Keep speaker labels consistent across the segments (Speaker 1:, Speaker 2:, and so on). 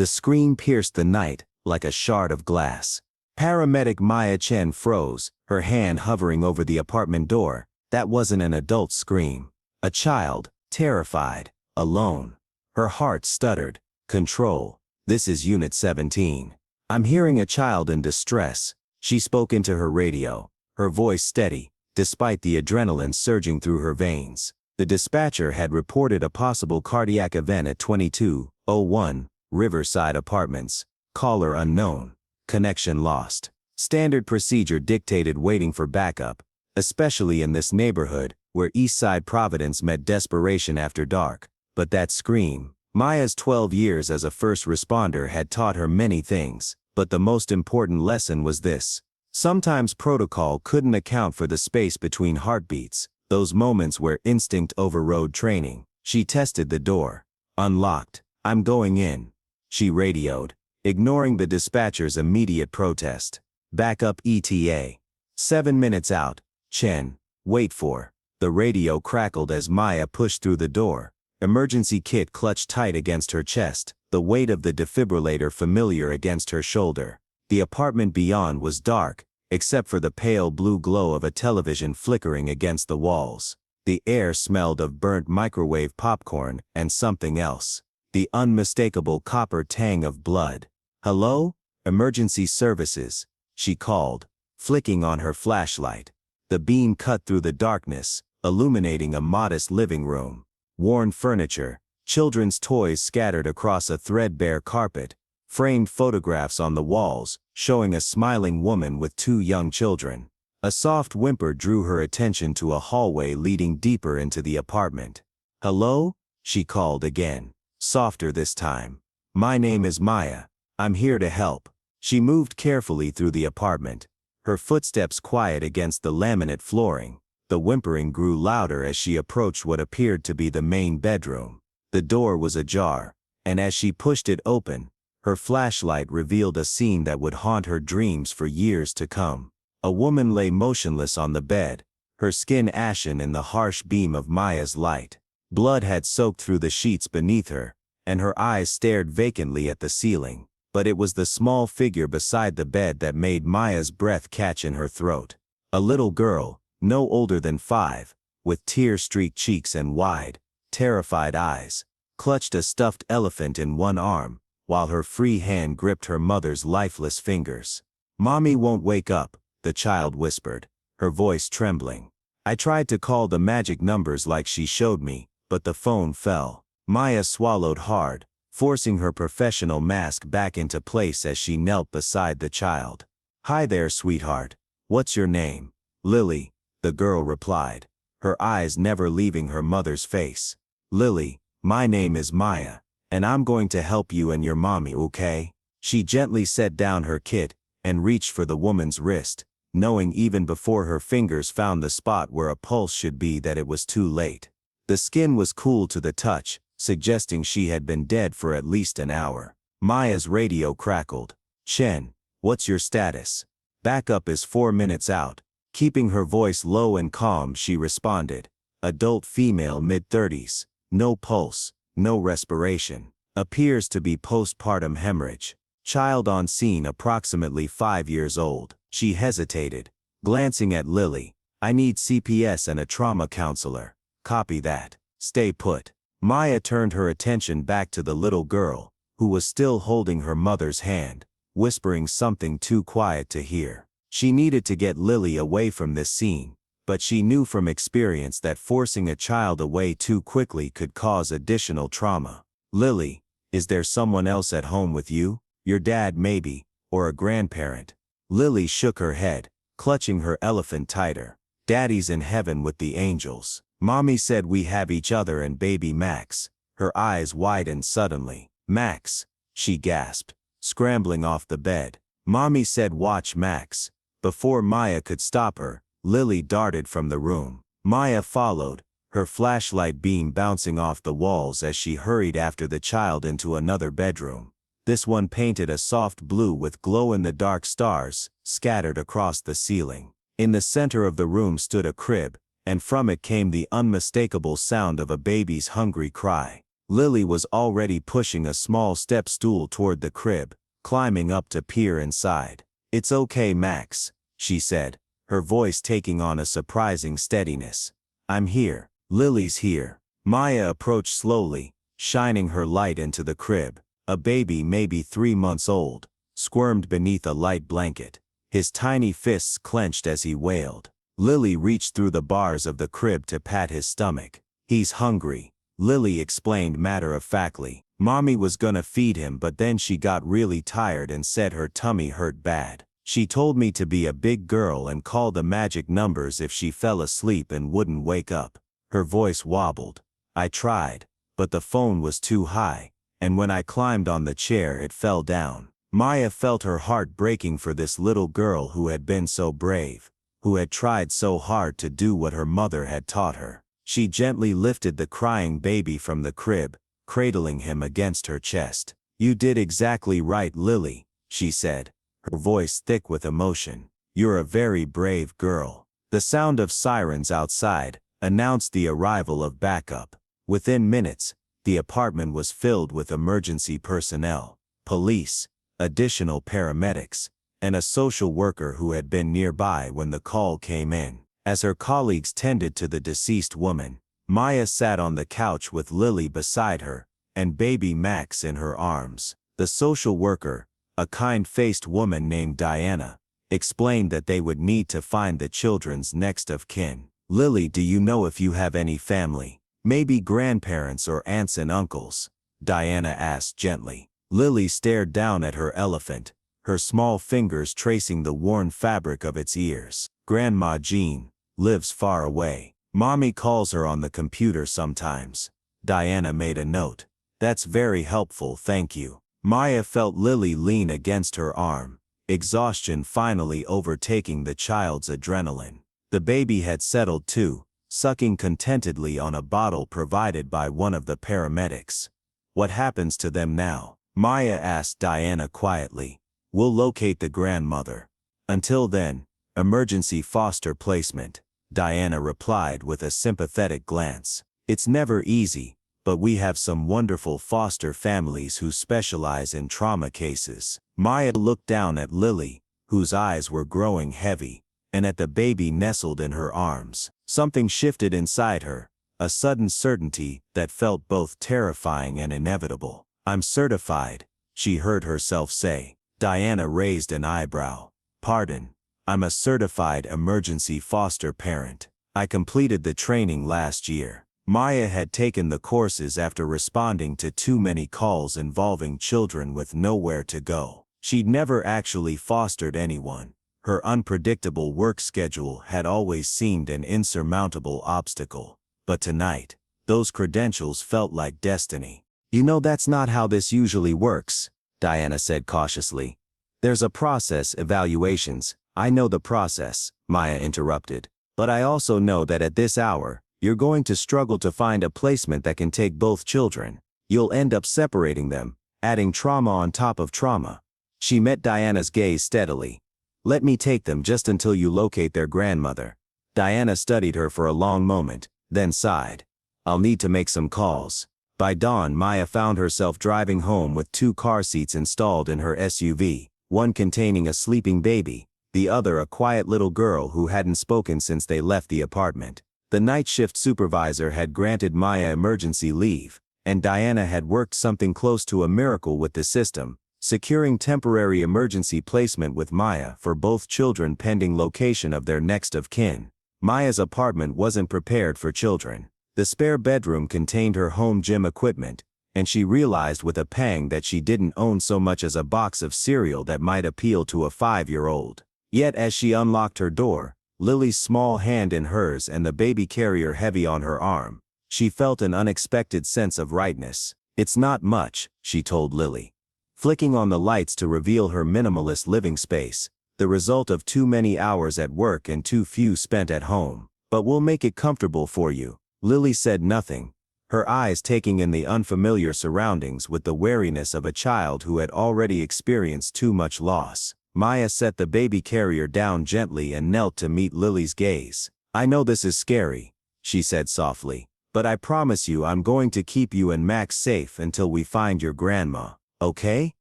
Speaker 1: The scream pierced the night like a shard of glass. Paramedic Maya Chen froze, her hand hovering over the apartment door. That wasn't an adult scream. A child, terrified, alone. Her heart stuttered. Control. This is Unit 17. I'm hearing a child in distress. She spoke into her radio, her voice steady, despite the adrenaline surging through her veins. The dispatcher had reported a possible cardiac event at 2201 Riverside Apartments. Caller unknown. Connection lost. Standard procedure dictated waiting for backup, especially in this neighborhood where Eastside Providence met desperation after dark. But that scream, Maya's 12 years as a first responder had taught her many things, but the most important lesson was this. Sometimes protocol couldn't account for the space between heartbeats, those moments where instinct overrode training. She tested the door. Unlocked. I'm going in. She radioed, ignoring the dispatcher's immediate protest. Backup ETA. 7 minutes out. Chen. Wait for. The radio crackled as Maya pushed through the door. Emergency kit clutched tight against her chest, the weight of the defibrillator familiar against her shoulder. The apartment beyond was dark, except for the pale blue glow of a television flickering against the walls. The air smelled of burnt microwave popcorn and something else. The unmistakable copper tang of blood. Hello? Emergency services, she called, flicking on her flashlight. The beam cut through the darkness, illuminating a modest living room. Worn furniture, children's toys scattered across a threadbare carpet, framed photographs on the walls, showing a smiling woman with 2 young children. A soft whimper drew her attention to a hallway leading deeper into the apartment. Hello? She called again, softer this time. My name is Maya. I'm here to help. She moved carefully through the apartment, her footsteps quiet against the laminate flooring. The whimpering grew louder as she approached what appeared to be the main bedroom. The door was ajar, and as she pushed it open, her flashlight revealed a scene that would haunt her dreams for years to come. A woman lay motionless on the bed, her skin ashen in the harsh beam of Maya's light. Blood had soaked through the sheets beneath her, and her eyes stared vacantly at the ceiling. But it was the small figure beside the bed that made Maya's breath catch in her throat. A little girl, no older than 5, with tear-streaked cheeks and wide, terrified eyes, clutched a stuffed elephant in one arm, while her free hand gripped her mother's lifeless fingers. Mommy won't wake up, the child whispered, her voice trembling. I tried to call the magic numbers like she showed me, but the phone fell. Maya swallowed hard, forcing her professional mask back into place as she knelt beside the child. Hi there, sweetheart. What's your name? Lily, the girl replied, her eyes never leaving her mother's face. Lily, my name is Maya, and I'm going to help you and your mommy, okay? She gently set down her kit and reached for the woman's wrist, knowing even before her fingers found the spot where a pulse should be that it was too late. The skin was cool to the touch, suggesting she had been dead for at least an hour. Maya's radio crackled. Chen, what's your status? Backup is 4 minutes out. Keeping her voice low and calm, she responded. Adult female mid-30s. No pulse, no respiration. Appears to be postpartum hemorrhage. Child on scene approximately 5 years old. She hesitated, glancing at Lily. I need CPS and a trauma counselor. Copy that. Stay put. Maya turned her attention back to the little girl, who was still holding her mother's hand, whispering something too quiet to hear. She needed to get Lily away from this scene, but she knew from experience that forcing a child away too quickly could cause additional trauma. Lily, is there someone else at home with you? Your dad maybe, or a grandparent? Lily shook her head, clutching her elephant tighter. Daddy's in heaven with the angels. Mommy said we have each other and baby Max. Her eyes widened suddenly. Max, she gasped, scrambling off the bed. Mommy said watch Max. Before Maya could stop her, Lily darted from the room. Maya followed, her flashlight beam bouncing off the walls as she hurried after the child into another bedroom. This one painted a soft blue with glow-in-the-dark stars scattered across the ceiling. In the center of the room stood a crib, and from it came the unmistakable sound of a baby's hungry cry. Lily was already pushing a small step stool toward the crib, climbing up to peer inside. "It's okay, Max," she said, her voice taking on a surprising steadiness. "I'm here. Lily's here." Maya approached slowly, shining her light into the crib. A baby maybe 3 months old squirmed beneath a light blanket, his tiny fists clenched as he wailed. Lily reached through the bars of the crib to pat his stomach. "He's hungry," Lily explained matter-of-factly. "Mommy was gonna feed him, but then she got really tired and said her tummy hurt bad. She told me to be a big girl and call the magic numbers if she fell asleep and wouldn't wake up." Her voice wobbled. "I tried, but the phone was too high, and when I climbed on the chair it fell down." Maya felt her heart breaking for this little girl who had been so brave, who had tried so hard to do what her mother had taught her. She gently lifted the crying baby from the crib, cradling him against her chest. "You did exactly right, Lily," she said, her voice thick with emotion. "You're a very brave girl." The sound of sirens outside announced the arrival of backup. Within minutes, the apartment was filled with emergency personnel, police, additional paramedics, and a social worker who had been nearby when the call came in. As her colleagues tended to the deceased woman, Maya sat on the couch with Lily beside her and baby Max in her arms. The social worker, a kind-faced woman named Diana, explained that they would need to find the children's next of kin. "Lily, do you know if you have any family? Maybe grandparents or aunts and uncles?" Diana asked gently. Lily stared down at her elephant, her small fingers tracing the worn fabric of its ears. "Grandma Jean lives far away. Mommy calls her on the computer sometimes." Diana made a note. "That's very helpful, thank you." Maya felt Lily lean against her arm, exhaustion finally overtaking the child's adrenaline. The baby had settled too, sucking contentedly on a bottle provided by one of the paramedics. "What happens to them now?" Maya asked Diana quietly. "We'll locate the grandmother. Until then, emergency foster placement," Diana replied with a sympathetic glance. "It's never easy, but we have some wonderful foster families who specialize in trauma cases." Maya looked down at Lily, whose eyes were growing heavy, and at the baby nestled in her arms. Something shifted inside her, a sudden certainty that felt both terrifying and inevitable. "I'm certified," she heard herself say. Diana raised an eyebrow. "Pardon?" "I'm a certified emergency foster parent. I completed the training last year." Maya had taken the courses after responding to too many calls involving children with nowhere to go. She'd never actually fostered anyone. Her unpredictable work schedule had always seemed an insurmountable obstacle. But tonight, those credentials felt like destiny. "You know, that's not how this usually works," Diana said cautiously. "There's a process, evaluations." "I know the process," Maya interrupted. "But I also know that at this hour, you're going to struggle to find a placement that can take both children. You'll end up separating them, adding trauma on top of trauma." She met Diana's gaze steadily. "Let me take them just until you locate their grandmother." Diana studied her for a long moment, then sighed. "I'll need to make some calls." By dawn, Maya found herself driving home with 2 car seats installed in her SUV, one containing a sleeping baby, the other a quiet little girl who hadn't spoken since they left the apartment. The night shift supervisor had granted Maya emergency leave, and Diana had worked something close to a miracle with the system, securing temporary emergency placement with Maya for both children pending location of their next of kin. Maya's apartment wasn't prepared for children. The spare bedroom contained her home gym equipment, and she realized with a pang that she didn't own so much as a box of cereal that might appeal to a 5-year-old. Yet as she unlocked her door, Lily's small hand in hers and the baby carrier heavy on her arm, she felt an unexpected sense of rightness. "It's not much," she told Lily, flicking on the lights to reveal her minimalist living space, the result of too many hours at work and too few spent at home. "But we'll make it comfortable for you." Lily said nothing, her eyes taking in the unfamiliar surroundings with the wariness of a child who had already experienced too much loss. Maya set the baby carrier down gently and knelt to meet Lily's gaze. "I know this is scary," she said softly, But I promise you I'm going to keep you and Max safe until we find your grandma, okay?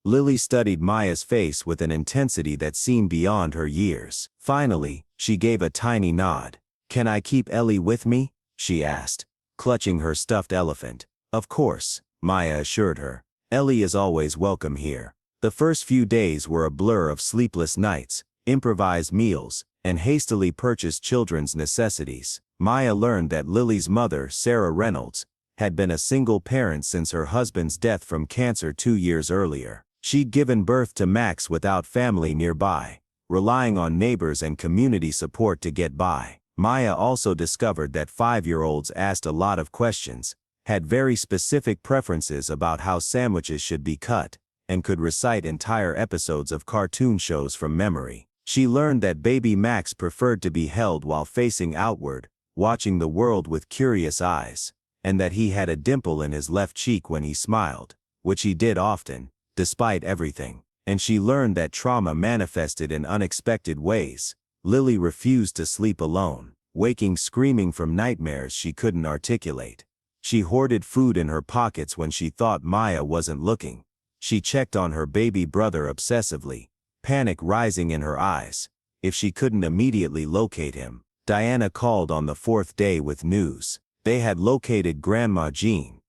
Speaker 1: Lily studied Maya's face with an intensity that seemed beyond her years. Finally, she gave a tiny nod. Can I keep Ellie with me? She asked, clutching her stuffed elephant. Of course, Maya assured her. Ellie is always welcome here. The first few days were a blur of sleepless nights, improvised meals, and hastily purchased children's necessities. Maya learned that Lily's mother, Sarah Reynolds, had been a single parent since her husband's death from cancer 2 years earlier. She'd given birth to Max without family nearby, relying on neighbors and community support to get by. Maya also discovered that 5-year-olds asked a lot of questions, had very specific preferences about how sandwiches should be cut, and could recite entire episodes of cartoon shows from memory. She learned that baby Max preferred to be held while facing outward, watching the world with curious eyes, and that he had a dimple in his left cheek when he smiled, which he did often, despite everything. And she learned that trauma manifested in unexpected ways. Lily refused to sleep alone, waking screaming from nightmares she couldn't articulate. She hoarded food in her pockets when she thought Maya wasn't looking. She checked on her baby brother obsessively, panic rising in her eyes. If she couldn't immediately locate him, Diana called on the 4th day with news. They had located Grandma Jean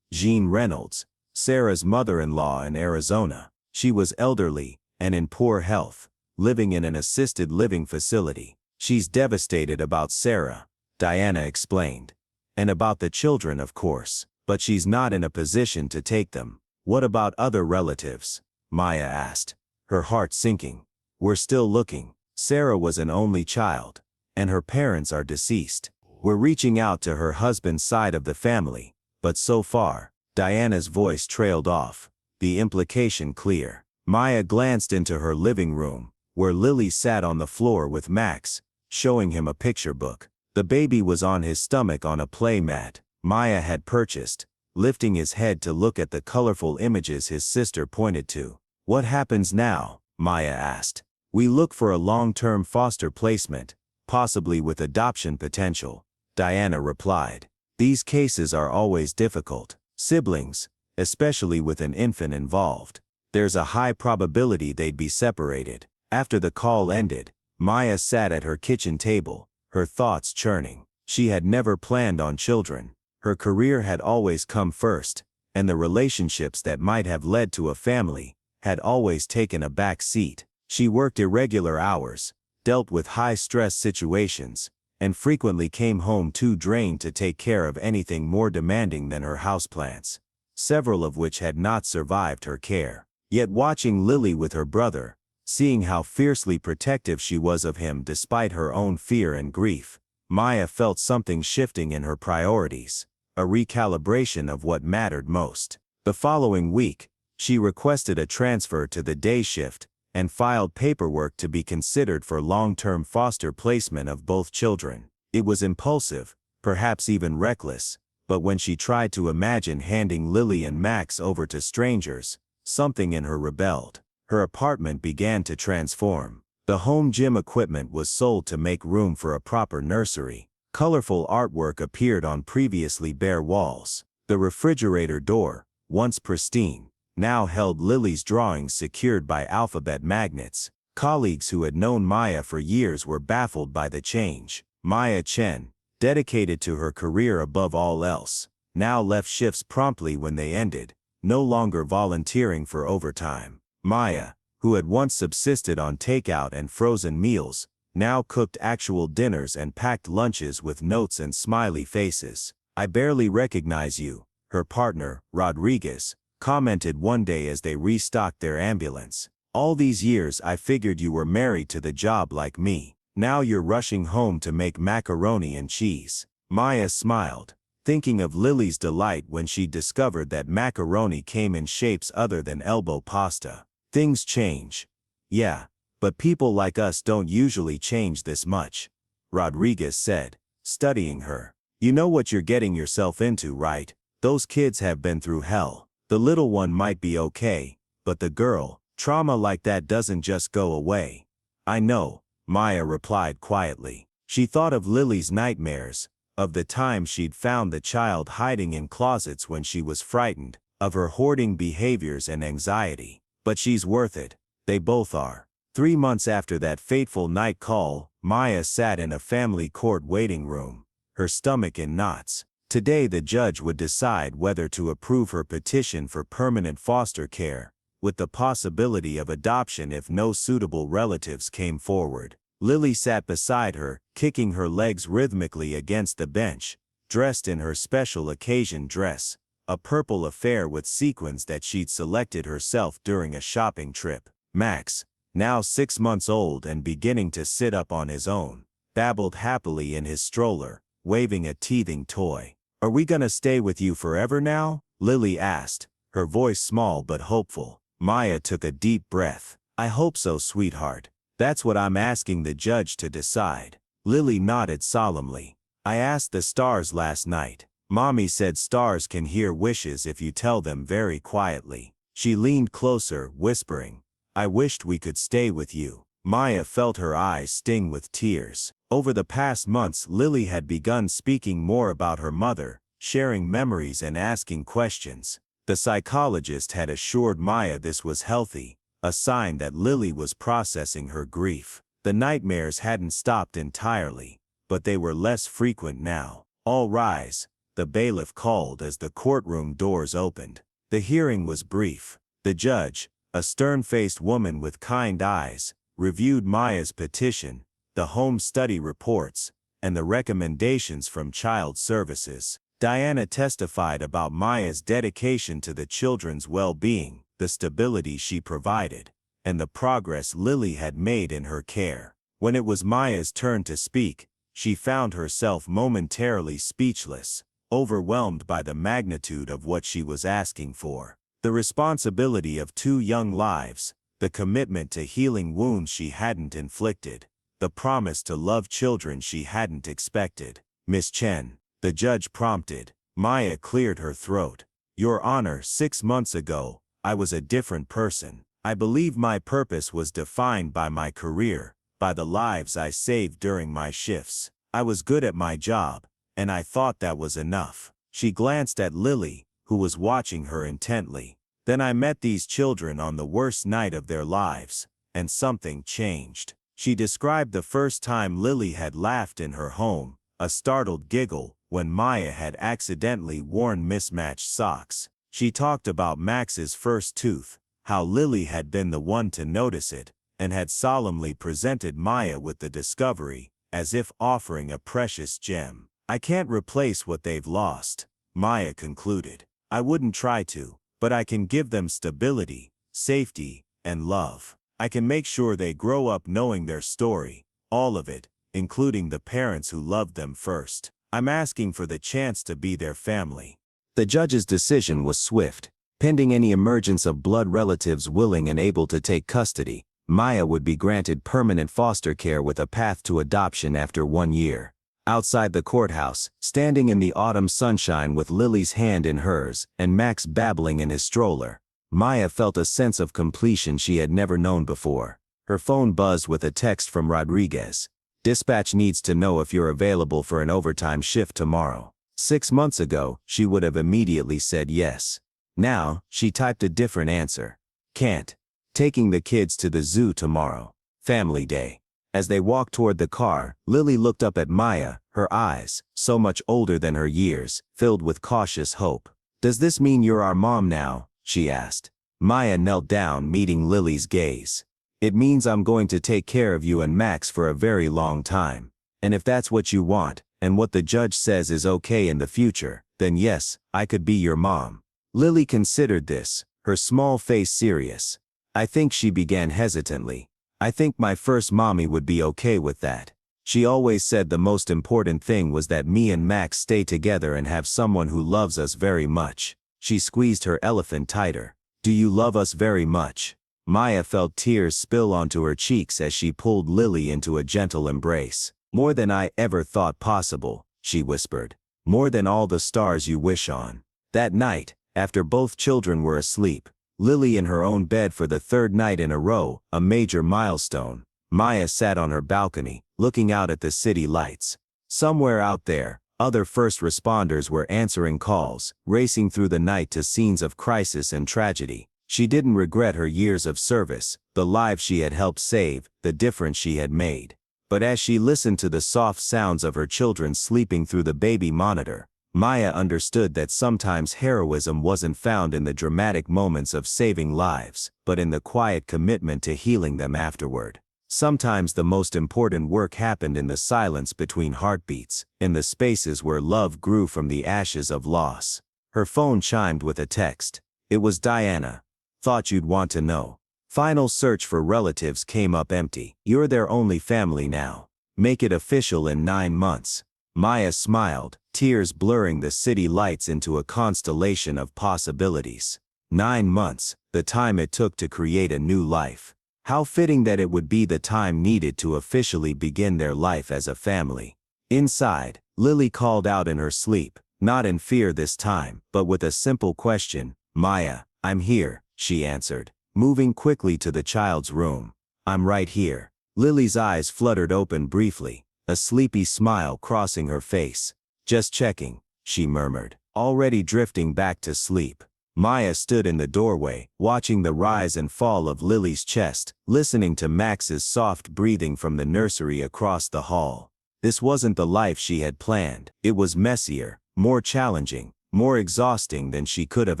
Speaker 1: Reynolds, Sarah's mother-in-law in Arizona. She was elderly and in poor health, living in an assisted living facility. She's devastated about Sarah, Diana explained. And about the children, of course, but she's not in a position to take them. What about other relatives? Maya asked, her heart sinking. We're still looking. Sarah was an only child, and her parents are deceased. We're reaching out to her husband's side of the family, but so far, Diana's voice trailed off, the implication clear. Maya glanced into her living room, where Lily sat on the floor with Max, showing him a picture book. The baby was on his stomach on a play mat Maya had purchased, lifting his head to look at the colorful images his sister pointed to. What happens now? Maya asked. We look for a long-term foster placement, possibly with adoption potential, Diana replied. These cases are always difficult. Siblings, especially with an infant involved, there's a high probability they'd be separated. After the call ended, Maya sat at her kitchen table, her thoughts churning. She had never planned on children. Her career had always come first, and the relationships that might have led to a family had always taken a back seat. She worked irregular hours, dealt with high-stress situations, and frequently came home too drained to take care of anything more demanding than her houseplants, several of which had not survived her care. Yet watching Lily with her brother, seeing how fiercely protective she was of him despite her own fear and grief, Maya felt something shifting in her priorities, a recalibration of what mattered most. The following week, she requested a transfer to the day shift and filed paperwork to be considered for long-term foster placement of both children. It was impulsive, perhaps even reckless, but when she tried to imagine handing Lily and Max over to strangers, something in her rebelled. Her apartment began to transform. The home gym equipment was sold to make room for a proper nursery. Colorful artwork appeared on previously bare walls. The refrigerator door, once pristine, now held Lily's drawings secured by alphabet magnets. Colleagues who had known Maya for years were baffled by the change. Maya Chen, dedicated to her career above all else, now left shifts promptly when they ended, no longer volunteering for overtime. Maya, who had once subsisted on takeout and frozen meals, now cooked actual dinners and packed lunches with notes and smiley faces. I barely recognize you, her partner, Rodriguez, commented one day as they restocked their ambulance. All these years I figured you were married to the job like me. Now you're rushing home to make macaroni and cheese. Maya smiled, thinking of Lily's delight when she discovered that macaroni came in shapes other than elbow pasta. Things change. Yeah, but people like us don't usually change this much, Rodriguez said, studying her. You know what you're getting yourself into, right? Those kids have been through hell. The little one might be okay, but the girl, trauma like that doesn't just go away. I know, Maya replied quietly. She thought of Lily's nightmares, of the time she'd found the child hiding in closets when she was frightened, of her hoarding behaviors and anxiety. But she's worth it. They both are. 3 months after that fateful night call, Maya sat in a family court waiting room, her stomach in knots. Today the judge would decide whether to approve her petition for permanent foster care, with the possibility of adoption if no suitable relatives came forward. Lily sat beside her, kicking her legs rhythmically against the bench, dressed in her special occasion dress, a purple affair with sequins that she'd selected herself during a shopping trip. Max, now 6 months old and beginning to sit up on his own, babbled happily in his stroller, waving a teething toy. "Are we gonna stay with you forever now?" Lily asked, her voice small but hopeful. Maya took a deep breath. "I hope so, sweetheart. That's what I'm asking the judge to decide." Lily nodded solemnly. "I asked the stars last night. Mommy said stars can hear wishes if you tell them very quietly." She leaned closer, whispering, "I wished we could stay with you." Maya felt her eyes sting with tears. Over the past months, Lily had begun speaking more about her mother, sharing memories and asking questions. The psychologist had assured Maya this was healthy, a sign that Lily was processing her grief. The nightmares hadn't stopped entirely, but they were less frequent now. "All rise," the bailiff called as the courtroom doors opened. The hearing was brief. The judge, a stern-faced woman with kind eyes, reviewed Maya's petition, the home study reports, and the recommendations from Child Services. Diana testified about Maya's dedication to the children's well-being, the stability she provided, and the progress Lily had made in her care. When it was Maya's turn to speak, she found herself momentarily speechless, overwhelmed by the magnitude of what she was asking for. The responsibility of 2 young lives, the commitment to healing wounds she hadn't inflicted, the promise to love children she hadn't expected. "Miss Chen," the judge prompted. Maya cleared her throat. "Your Honor, 6 months ago, I was a different person. I believe my purpose was defined by my career, by the lives I saved during my shifts. I was good at my job, and I thought that was enough." She glanced at Lily, who was watching her intently. "Then I met these children on the worst night of their lives, and something changed." She described the first time Lily had laughed in her home, a startled giggle, when Maya had accidentally worn mismatched socks. She talked about Max's first tooth, how Lily had been the one to notice it, and had solemnly presented Maya with the discovery, as if offering a precious gem. "I can't replace what they've lost," Maya concluded. "I wouldn't try to, but I can give them stability, safety, and love. I can make sure they grow up knowing their story, all of it, including the parents who loved them first. I'm asking for the chance to be their family." The judge's decision was swift. Pending any emergence of blood relatives willing and able to take custody, Maya would be granted permanent foster care with a path to adoption after 1 year. Outside the courthouse, standing in the autumn sunshine with Lily's hand in hers and Max babbling in his stroller, Maya felt a sense of completion she had never known before. Her phone buzzed with a text from Rodriguez. "Dispatch needs to know if you're available for an overtime shift tomorrow." 6 months ago, she would have immediately said yes. Now, she typed a different answer. "Can't. Taking the kids to the zoo tomorrow. Family day." As they walked toward the car, Lily looked up at Maya, her eyes, so much older than her years, filled with cautious hope. "Does this mean you're our mom now?" she asked. Maya knelt down, meeting Lily's gaze. "It means I'm going to take care of you and Max for a very long time. And if that's what you want, and what the judge says is okay in the future, then yes, I could be your mom." Lily considered this, her small face serious. "I think," she began hesitantly, "I think my first mommy would be okay with that. She always said the most important thing was that me and Max stay together and have someone who loves us very much." She squeezed her elephant tighter. "Do you love us very much?" Maya felt tears spill onto her cheeks as she pulled Lily into a gentle embrace. "More than I ever thought possible," she whispered. "More than all the stars you wish on." That night, after both children were asleep, Lily in her own bed for the 3rd night in a row, a major milestone, Maya sat on her balcony, looking out at the city lights. Somewhere out there, Other first responders were answering calls, racing through the night to scenes of crisis and tragedy. She didn't regret her years of service, the lives she had helped save, the difference she had made. But as she listened to the soft sounds of her children sleeping through the baby monitor, Maya understood that sometimes heroism wasn't found in the dramatic moments of saving lives, but in the quiet commitment to healing them afterward. Sometimes the most important work happened in the silence between heartbeats, in the spaces where love grew from the ashes of loss. Her phone chimed with a text. It was Diana. Thought you'd want to know. Final search for relatives came up empty. You're their only family now. Make it official in 9 months. Maya smiled, tears blurring the city lights into a constellation of possibilities. 9 months, the time it took to create a new life. How fitting that it would be the time needed to officially begin their life as a family. Inside, Lily called out in her sleep, not in fear this time, but with a simple question. Maya, I'm here, she answered, moving quickly to the child's room. I'm right here. Lily's eyes fluttered open briefly, a sleepy smile crossing her face. Just checking, she murmured, already drifting back to sleep. Maya stood in the doorway, watching the rise and fall of Lily's chest, listening to Max's soft breathing from the nursery across the hall. This wasn't the life she had planned. It was messier, more challenging, more exhausting than she could have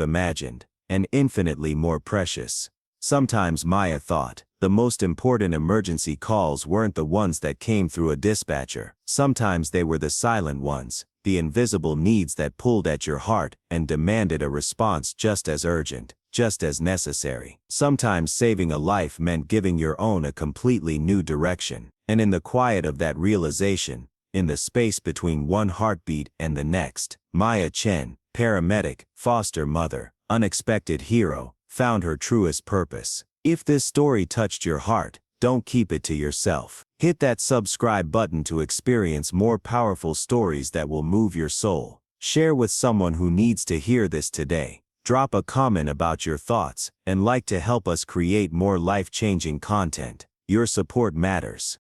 Speaker 1: imagined, and infinitely more precious. Sometimes Maya thought, the most important emergency calls weren't the ones that came through a dispatcher. Sometimes they were the silent ones, the invisible needs that pulled at your heart and demanded a response just as urgent, just as necessary. Sometimes saving a life meant giving your own a completely new direction. And in the quiet of that realization, in the space between one heartbeat and the next, Maya Chen, paramedic, foster mother, unexpected hero, found her truest purpose. If this story touched your heart, don't keep it to yourself. Hit that subscribe button to experience more powerful stories that will move your soul. Share with someone who needs to hear this today. Drop a comment about your thoughts and like to help us create more life-changing content. Your support matters.